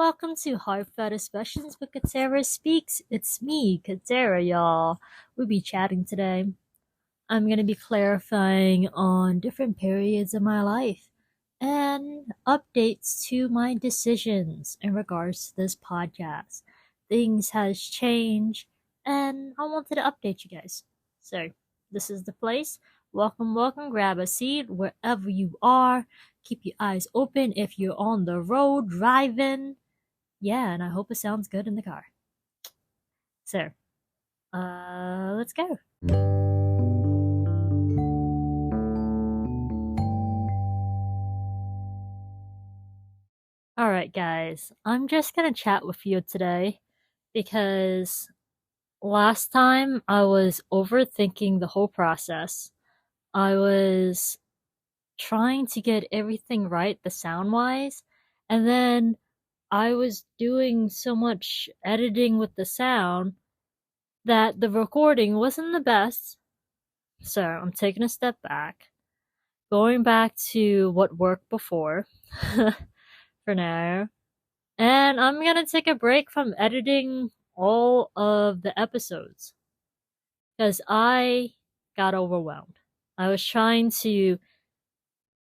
Welcome to Heartfelt Discussions with Katera Speaks. It's me, Katera, y'all. We'll be chatting today. I'm going to be clarifying on different periods of my life and updates to my decisions in regards to this podcast. Things has changed and I wanted to update you guys. So, this is the place. Welcome, welcome. Grab a seat wherever you are. Keep your eyes open if you're on the road driving. Yeah, and I hope it sounds good in the car. So, let's go. Alright, guys, I'm just gonna chat with you today because last time I was overthinking the whole process. I was trying to get everything right, the sound wise, and then I was doing so much editing with the sound that the recording wasn't the best. So I'm taking a step back, going back to what worked before for now. And I'm gonna take a break from editing all of the episodes because I got overwhelmed. I was trying to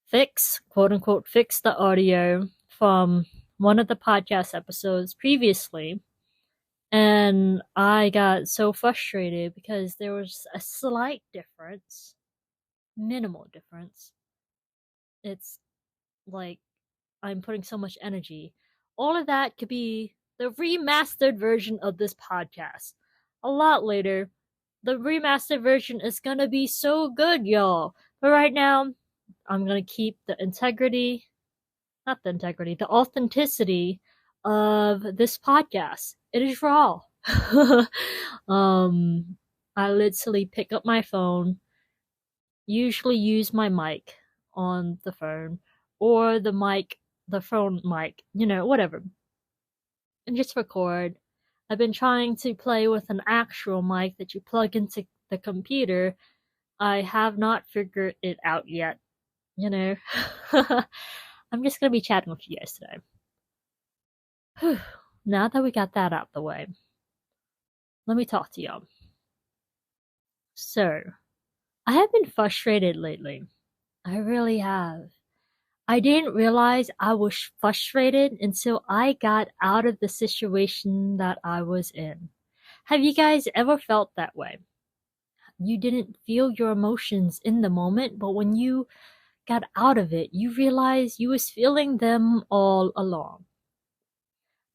fix, quote unquote, fix the audio from one of the podcast episodes previously. And I got so frustrated because there was a slight difference, minimal difference. It's like I'm putting so much energy. All of that could be the remastered version of this podcast. A lot later, the remastered version is gonna be so good, y'all. But right now, I'm gonna keep the integrity, not the integrity, the authenticity of this podcast. It is raw. I literally pick up my phone, usually use my mic on the phone, or the phone mic, whatever, and just record. I've been trying to play with an actual mic that you plug into the computer. I have not figured it out yet, I'm just gonna be chatting with you guys today. Whew. Now that we got that out the way, let me talk to y'all. So, I have been frustrated lately. I really have. I didn't realize I was frustrated until I got out of the situation that I was in. Have you guys ever felt that way? You didn't feel your emotions in the moment, but when you got out of it, you realized you was feeling them all along.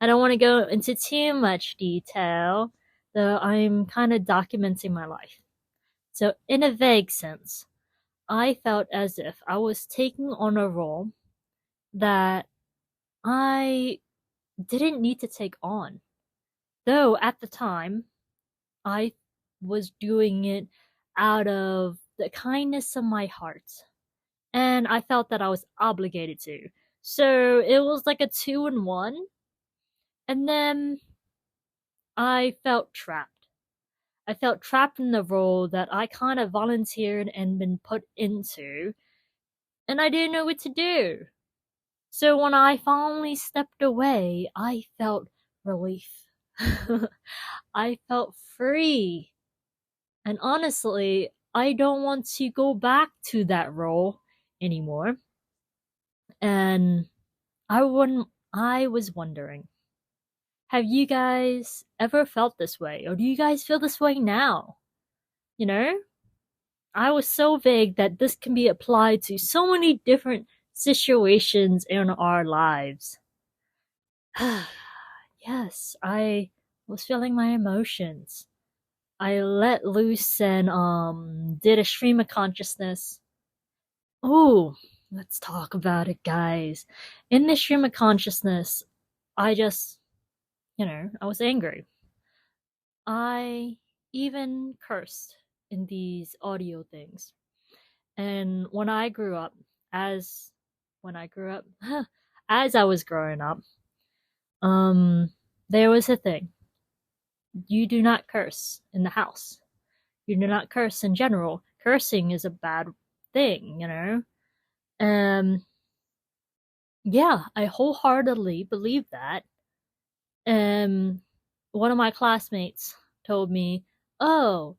I don't want to go into too much detail, though I'm kind of documenting my life. So, in a vague sense, I felt as if I was taking on a role that I didn't need to take on. Though at the time, I was doing it out of the kindness of my heart. And I felt that I was obligated to. So it was like a 2-in-1. And then I felt trapped. I felt trapped in the role that I kind of volunteered and been put into. And I didn't know what to do. So when I finally stepped away, I felt relief. I felt free. And honestly, I don't want to go back to that role anymore. And I was wondering, have you guys ever felt this way? Or do you guys feel this way now? I was so vague that this can be applied to so many different situations in our lives. Yes, I was feeling my emotions. I let loose and did a stream of consciousness. Oh, let's talk about it, guys. In the stream of consciousness, I just, I was angry. I even cursed in these audio things. And when I grew up, as I was growing up, there was a thing. You do not curse in the house. You do not curse in general. Cursing is a bad thing, yeah, I wholeheartedly believe that. And one of my classmates told me, oh,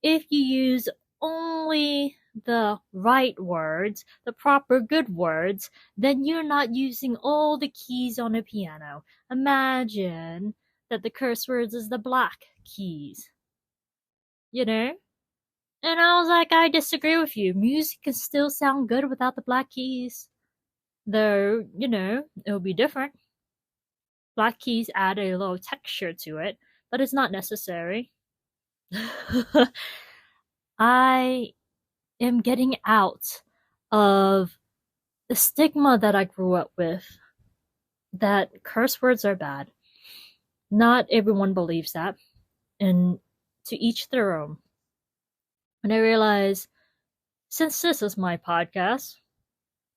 if you use only the right words, the proper good words, then you're not using all the keys on a piano. Imagine that the curse words is the black keys, you know? And I was like, I disagree with you. Music can still sound good without the black keys. Though, it'll be different. Black keys add a little texture to it, but it's not necessary. I am getting out of the stigma that I grew up with that curse words are bad. Not everyone believes that, and to each their own. And I realize, since this is my podcast,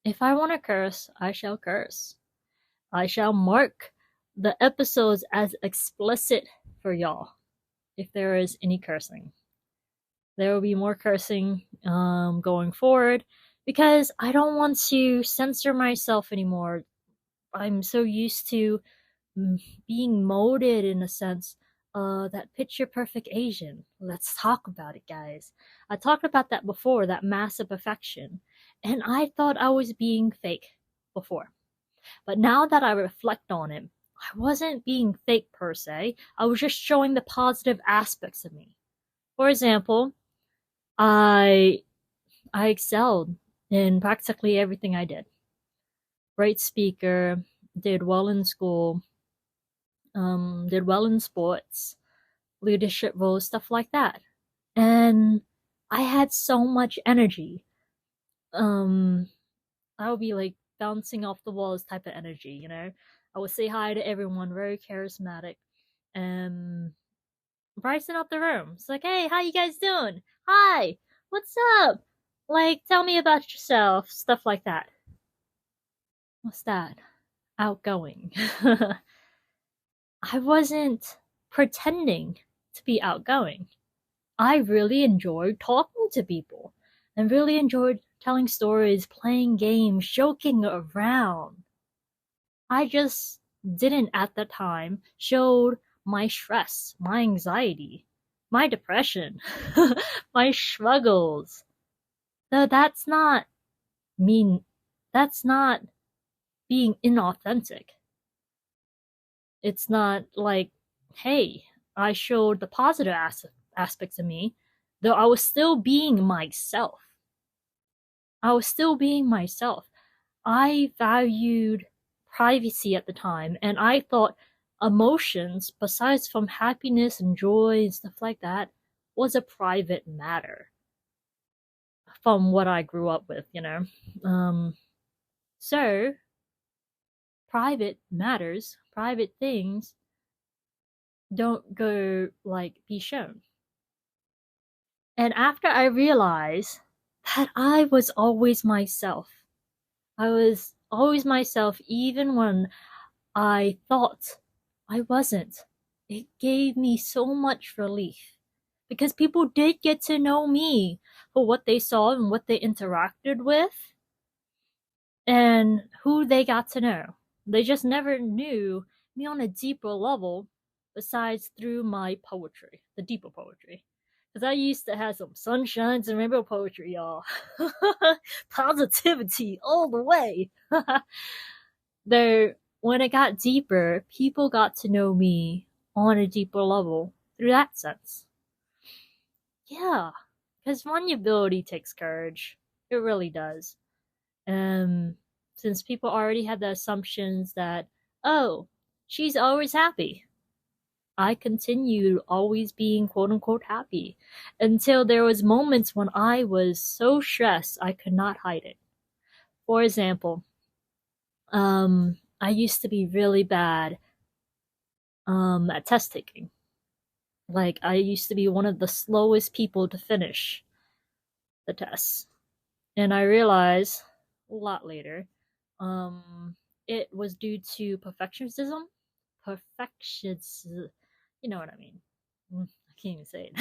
if I want to curse, I shall curse. I shall mark the episodes as explicit for y'all if there is any cursing. There will be more cursing going forward because I don't want to censor myself anymore. I'm so used to being molded in a sense, that picture perfect Asian. Let's talk about it, guys. I talked about that before, that massive affection, and I thought I was being fake before. But now that I reflect on it, I wasn't being fake per se. I was just showing the positive aspects of me. For example, I excelled in practically everything I did. Great speaker, did well in school, did well in sports, leadership roles, stuff like that. And I had so much energy. I would be like bouncing off the walls type of energy. I would say hi to everyone, very charismatic, and brighten up the room. It's like, hey, how you guys doing? Hi, what's up? Like, tell me about yourself, stuff like that. What's that? Outgoing. I wasn't pretending to be outgoing. I really enjoyed talking to people and really enjoyed telling stories, playing games, joking around. I just didn't at the time show my stress, my anxiety, my depression, my struggles. Though that's not mean, that's not being inauthentic. It's not like, hey, I showed the positive aspects of me, though I was still being myself. I was still being myself. I valued privacy at the time, and I thought emotions, besides from happiness and joy and stuff like that, was a private matter from what I grew up with. So, private matters, private things don't go like be shown. And after I realized that I was always myself, I was always myself even when I thought I wasn't. It gave me so much relief because people did get to know me for what they saw and what they interacted with and who they got to know. They just never knew me on a deeper level besides through my poetry, the deeper poetry. Because I used to have some sunshines and rainbow poetry, y'all. Positivity all the way. Though, when it got deeper, people got to know me on a deeper level through that sense. Yeah, because vulnerability takes courage. It really does. Since people already had the assumptions that, oh, she's always happy. I continued always being quote unquote happy until there was moments when I was so stressed I could not hide it. For example, I used to be really bad at test taking. Like I used to be one of the slowest people to finish the tests. And I realized a lot later, it was due to perfectionism. Perfectionism, you know what I mean. I can't even say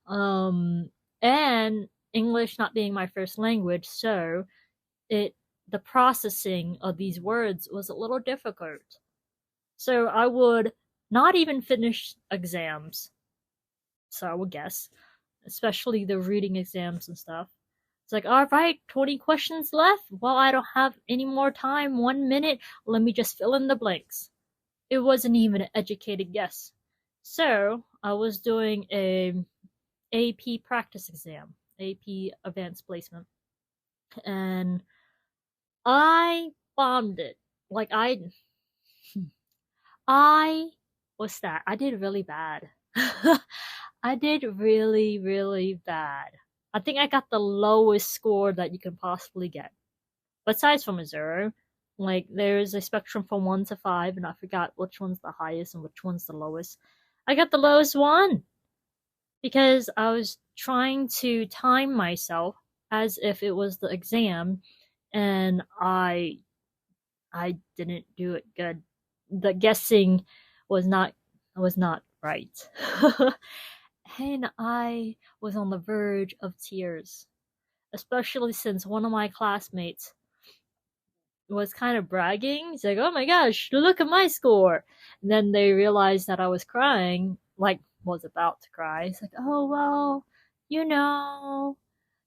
it. And English not being my first language, so the processing of these words was a little difficult. So I would not even finish exams. So I would guess, especially the reading exams and stuff. It's like, all right, 20 questions left. Well, I don't have any more time. 1 minute. Let me just fill in the blanks. It wasn't even an educated guess. So I was doing a AP practice exam, AP advanced placement, and I bombed it. Like I what's that? I did really bad. I did really, really bad. I think I got the lowest score that you can possibly get. Besides from a zero, like there's a spectrum from 1 to 5, and I forgot which one's the highest and which one's the lowest. I got the lowest one because I was trying to time myself as if it was the exam, and I didn't do it good. The guessing was not right. And I was on the verge of tears, especially since one of my classmates was kind of bragging. He's like, "Oh my gosh, look at my score." And then they realized that I was crying, like was about to cry. He's like, "Oh well, you know,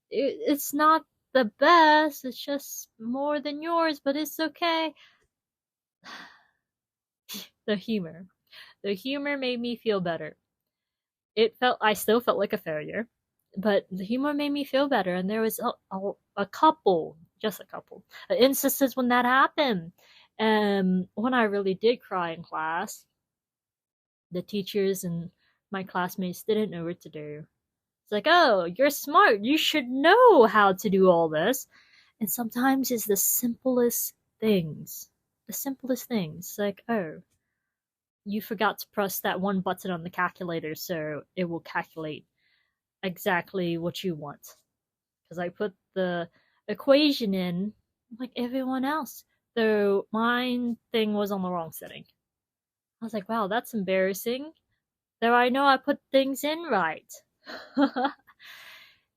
it's not the best. It's just more than yours, but it's okay." The humor. The humor made me feel better. I still felt like a failure, but the humor made me feel better. And there was a couple, just a couple, instances when that happened. And when I really did cry in class, the teachers and my classmates didn't know what to do. It's like, oh, you're smart. You should know how to do all this. And sometimes it's the simplest things. The simplest things. Like, oh, you forgot to press that one button on the calculator so it will calculate exactly what you want. Because I put the equation in like everyone else, though mine thing was on the wrong setting. I was like, wow, that's embarrassing. Though I know I put things in right.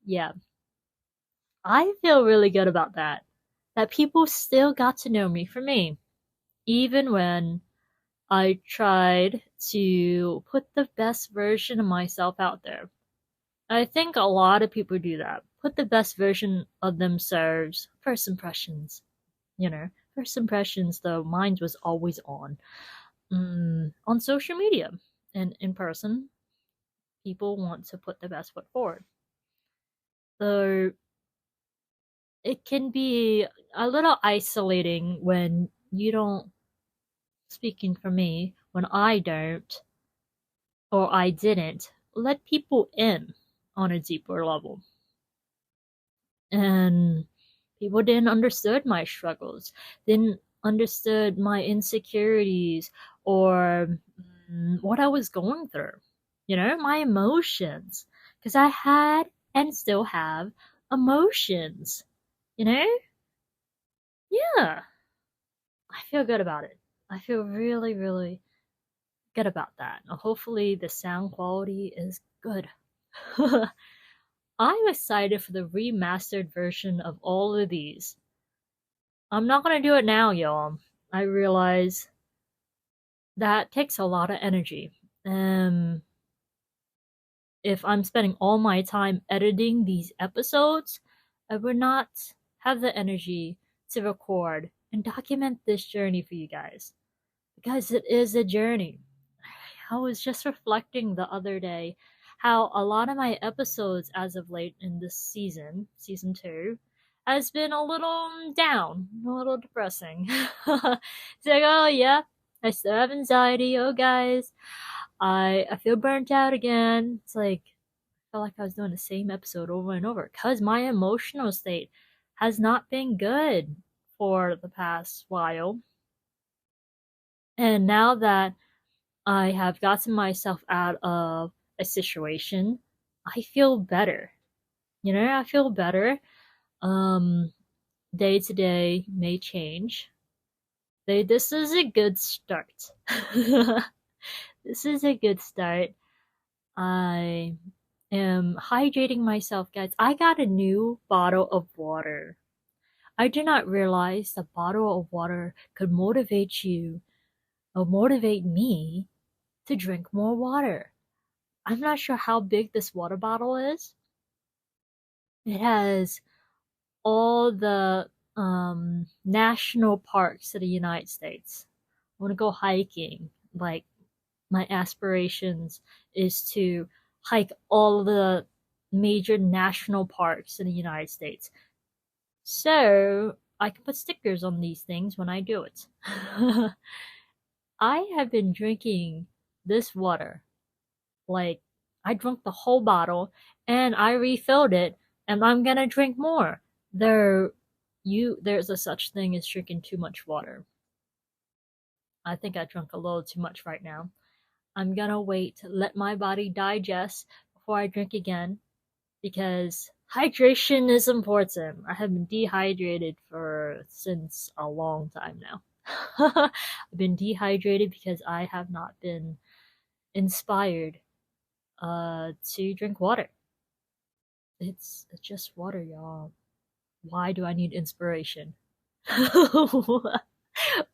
Yeah, I feel really good about that. That people still got to know me for me, even when I tried to put the best version of myself out there. I think a lot of people do that. Put the best version of themselves. First impressions, first impressions, though, mine was always on social media and in person. People want to put the best foot forward. So it can be a little isolating when you don't, speaking for me, when I don't, or I didn't, let people in on a deeper level. And people didn't understood my struggles, didn't understood my insecurities, or what I was going through, my emotions. Because I had and still have emotions, you know? Yeah, I feel good about it. I feel really, really good about that. Hopefully, the sound quality is good. I'm excited for the remastered version of all of these. I'm not gonna do it now, y'all. I realize that takes a lot of energy. If I'm spending all my time editing these episodes, I would not have the energy to record and document this journey for you guys. Because it is a journey. I was just reflecting the other day how a lot of my episodes as of late in this season 2, has been a little down, a little depressing. It's like, oh yeah, I still have anxiety. Oh guys, I feel burnt out again. It's like I felt like I was doing the same episode over and over because my emotional state has not been good for the past while. And now that I have gotten myself out of a situation, I feel better. I feel better. Um, Day to day may change. This is a good start. This is a good start. I am hydrating myself, guys. I got a new bottle of water. I did not realize the bottle of water could motivate you It'll motivate me to drink more water. I'm not sure how big this water bottle is. It has all the national parks of the United States. I want to go hiking. Like, my aspirations is to hike all the major national parks in the United States. So I can put stickers on these things when I do it. I have been drinking this water. Like, I drank the whole bottle and I refilled it and I'm gonna drink more. There's a such thing as drinking too much water. I think I drank a little too much right now. I'm gonna wait, let my body digest before I drink again because hydration is important. I have been dehydrated for since a long time now. I've been dehydrated because I have not been inspired to drink water. It's just water, y'all. Why do I need inspiration?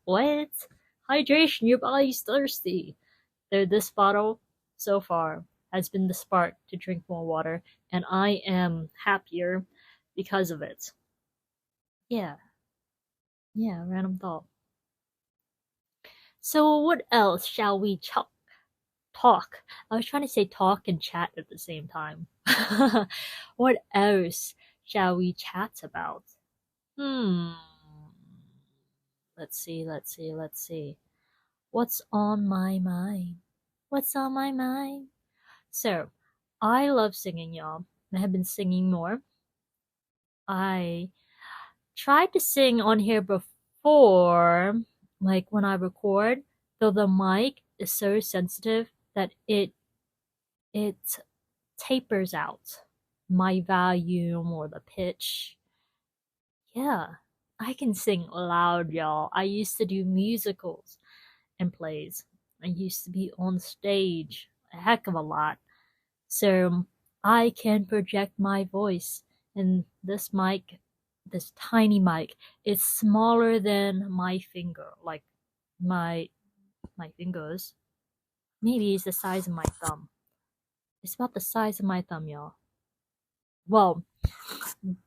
What? Hydration, your body's thirsty. This bottle, so far, has been the spark to drink more water, and I am happier because of it. Yeah, yeah, random thought. So, what else shall we talk? I was trying to say talk and chat at the same time. What else shall we chat about? Hmm. Let's see. What's on my mind? What's on my mind? So, I love singing, y'all. I have been singing more. I tried to sing on here before, like when I record, though the mic is so sensitive that it tapers out my volume or the pitch. Yeah, I can sing loud, y'all. I used to do musicals and plays. I used to be on stage a heck of a lot. So I can project my voice. And this mic, this tiny mic, is smaller than my finger. Like my my fingers. Maybe it's the size of my thumb. It's about the size of my thumb, y'all. Well,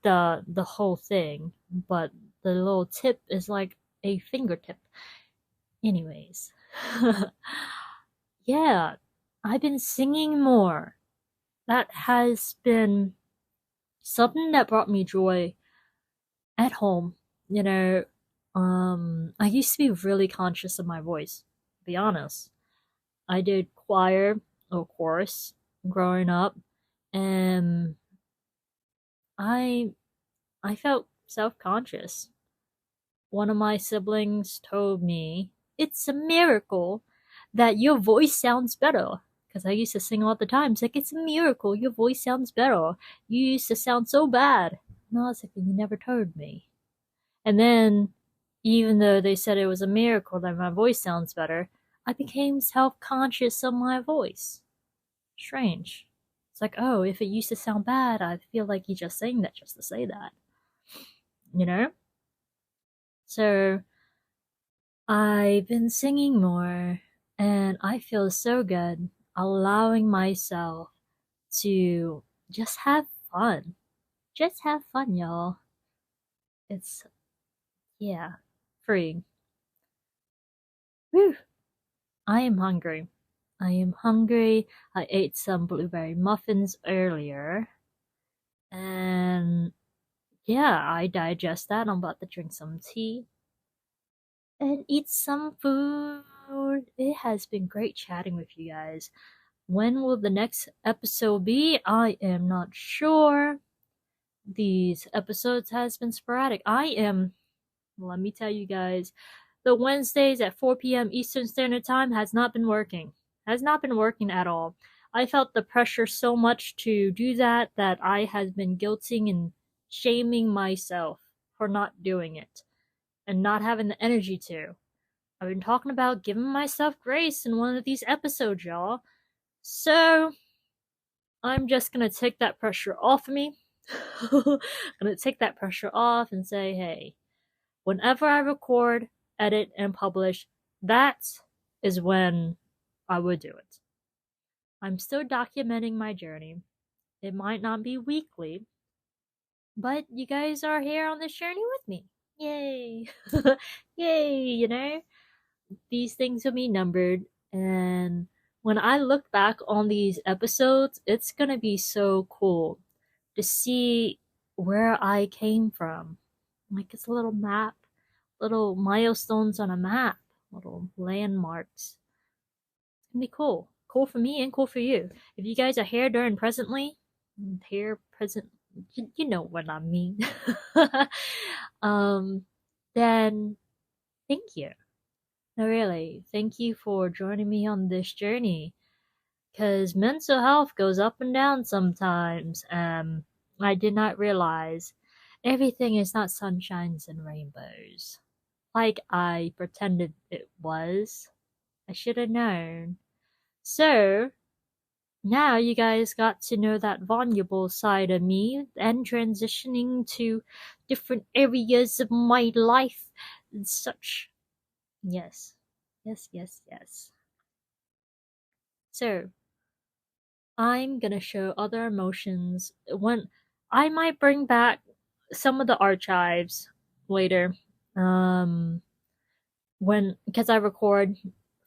the whole thing, but the little tip is like a fingertip. Anyways. Yeah, I've been singing more. That has been something that brought me joy at home. You know, I used to be really conscious of my voice, to be honest. I did choir, of course, growing up, and I I felt self-conscious. One of my siblings told me, "It's a miracle that your voice sounds better." Because I used to sing all the time. It's like, "It's a miracle, your voice sounds better. You used to sound so bad." And I was like, "You never told me." And then, even though they said it was a miracle that my voice sounds better, I became self conscious of my voice. Strange. It's like, oh, if it used to sound bad, I feel like you're just saying that just to say that. You know? So, I've been singing more, and I feel so good allowing myself to just have fun. Just have fun, y'all. It's, yeah, freeing. Whew. I am hungry. I am hungry. I ate some blueberry muffins earlier. And yeah, I digest that. I'm about to drink some tea and eat some food. It has been great chatting with you guys. When will the next episode be? I am not sure. These episodes has been sporadic. Let me tell you guys, the Wednesdays at 4 p.m. Eastern Standard Time has not been working. Has not been working at all. I felt the pressure so much to do that that I have been guilting and shaming myself for not doing it and not having the energy to. I've been talking about giving myself grace in one of these episodes, y'all. So, I'm just gonna take that pressure off of me. I'm gonna take that pressure off and say, hey, whenever I record, edit, and publish, that's is when I would do it. I'm still documenting my journey. It might not be weekly, but you guys are here on this journey with me. Yay! Yay, These things will be numbered, and when I look back on these episodes, it's gonna be so cool to see where I came from. Like it's a little map, little milestones on a map, little landmarks. It's gonna be cool. Cool for me and cool for you. If you guys are here during presently, here present, you know what I mean. um, then thank you. No, really, thank you for joining me on this journey. Because mental health goes up and down sometimes. I did not realize everything is not sunshines and rainbows. Like I pretended it was. I should have known. So, now you guys got to know that vulnerable side of me and transitioning to different areas of my life and such. Yes. Yes, yes, yes. So, I'm gonna show other emotions when I might bring back some of the archives later. Um, when because I record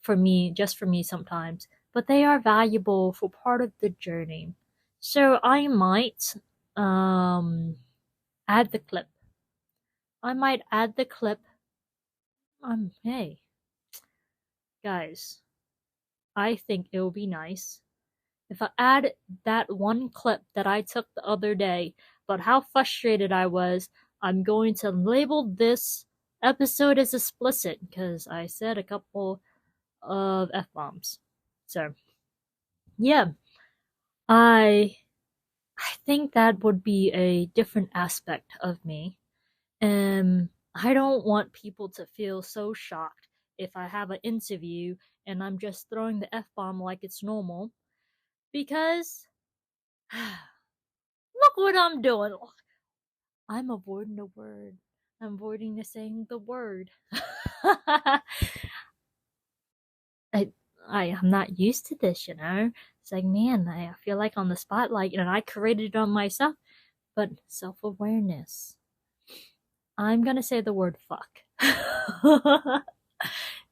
for me, just for me sometimes, but they are valuable for part of the journey. So I might um add the clip. I might add the clip. Hey guys, I think it would be nice if I add that one clip that I took the other day about how frustrated I was. I'm going to label this episode as explicit because I said a couple of F bombs. So, yeah, I I think that would be a different aspect of me. I don't want people to feel so shocked if I have an interview and I'm just throwing the F bomb like it's normal because look what I'm doing. I'm avoiding the word. I'm avoiding the saying the word. I I'm not used to this, It's like, man, I feel like on the spotlight and I created it on myself. But self-awareness. I'm gonna say the word fuck.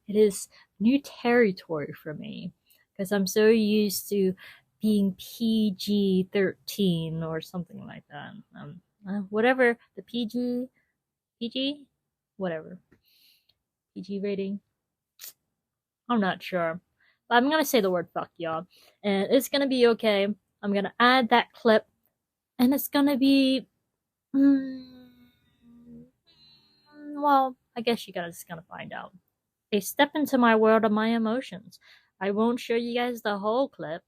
It is new territory for me because I'm so used to being PG-13 or something like that. Whatever the PG, whatever PG rating. I'm not sure, but I'm gonna say the word fuck, y'all, and it's gonna be okay. I'm gonna add that clip, and it's gonna be. Well, I guess you guys gonna find out. A step into my world of my emotions. I won't show you guys the whole clip,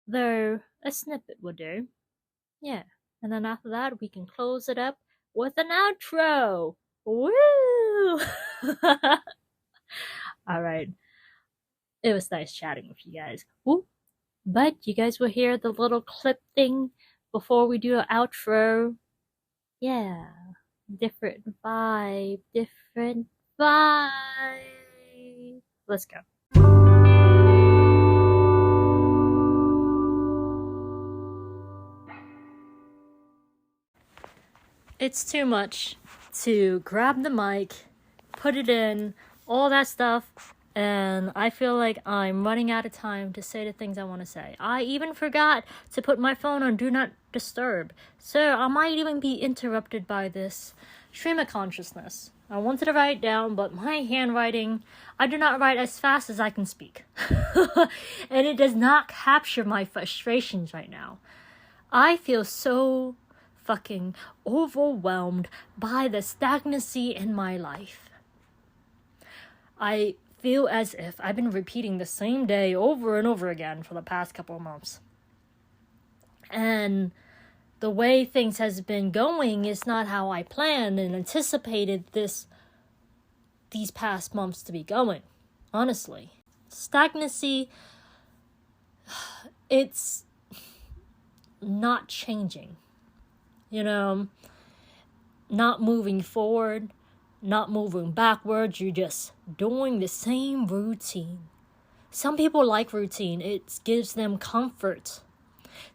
though a snippet will do. Yeah. And then after that, we can close it up with an outro. Woo! Alright. It was nice chatting with you guys. Woo! But you guys will hear the little clip thing before we do an outro. Yeah. Different vibe. Different vibe. Let's go. It's too much to grab the mic, put it in, all that stuff, and I feel like I'm running out of time to say the things I want to say. I even forgot to put my phone on Do Not Disturb, so I might even be interrupted by this stream of consciousness. I wanted to write it down, but my handwriting, I do not write as fast as I can speak. And it does not capture my frustrations right now. I feel so fucking overwhelmed by the stagnancy in my life. I feel as if I've been repeating the same day over and over again for the past couple of months. And the way things has been going is not how I planned and anticipated these past months to be going. Honestly. Stagnancy, it's not changing. Not moving forward. not moving backwards, you're just doing the same routine. Some people like routine, it gives them comfort.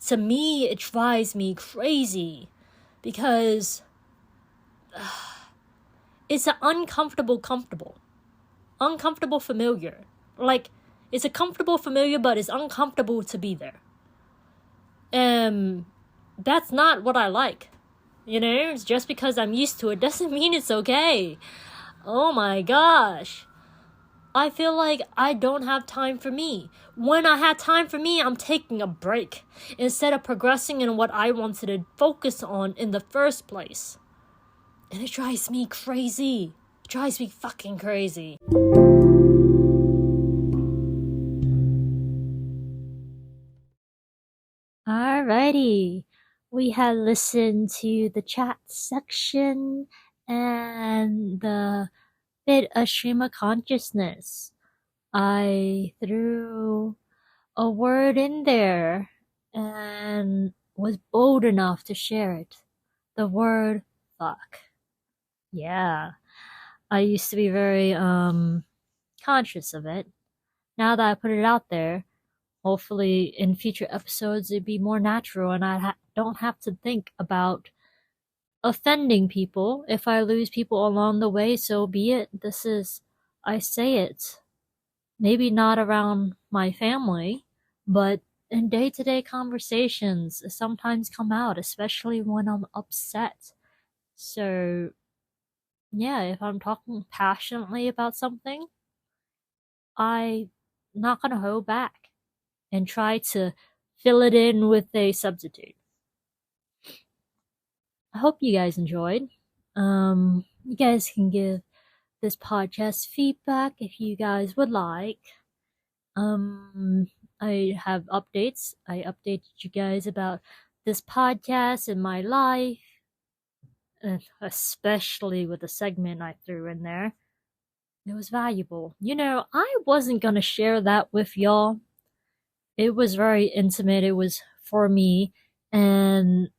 To me, it drives me crazy because it's an uncomfortable familiar. Like, it's a comfortable familiar, but it's uncomfortable to be there. That's not what I like. It's just because I'm used to it doesn't mean it's okay. Oh my gosh. I feel like I don't have time for me. When I had time for me, I'm taking a break instead of progressing in what I wanted to focus on in the first place. And it drives me crazy. It drives me fucking crazy. Alrighty. We had listened to the chat section and the bit of stream of consciousness. I threw a word in there and was bold enough to share it. The word fuck. Yeah. I used to be very conscious of it. Now that I put it out there, hopefully in future episodes it'd be more natural and I don't have to think about offending people. If I lose people along the way, so be it. I say it. Maybe not around my family, but in day-to-day conversations, it sometimes come out, especially when I'm upset. So, yeah, if I'm talking passionately about something, I'm not gonna hold back and try to fill it in with a substitute. I hope you guys enjoyed. You guys can give this podcast feedback if you guys would like. I have updates. I updated you guys about this podcast and my life, and especially with the segment I threw in there. It was valuable. I wasn't gonna share that with y'all. It was very intimate. It was for me, and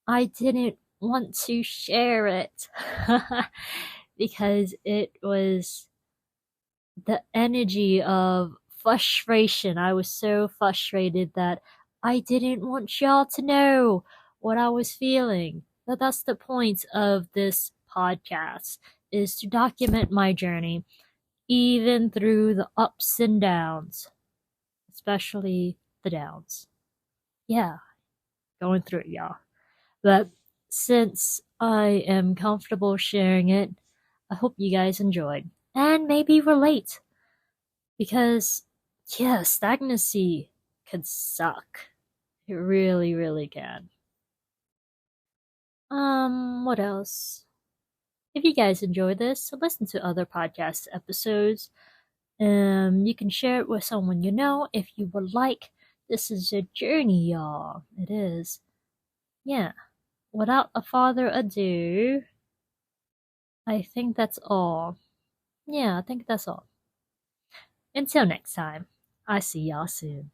I didn't want to share it because it was the energy of frustration. I was so frustrated that I didn't want y'all to know what I was feeling. But that's the point of this podcast, is to document my journey, even through the ups and downs, especially the downs. Yeah, going through it, y'all. But since I am comfortable sharing it, I hope you guys enjoyed and maybe relate. Because, yeah, stagnancy can suck. It really, really can. What else? If you guys enjoy this, listen to other podcast episodes. You can share it with someone you know if you would like. This is a journey, y'all. It is. Yeah. Without a further ado, I think that's all. Yeah, I think that's all. Until next time, I see y'all soon.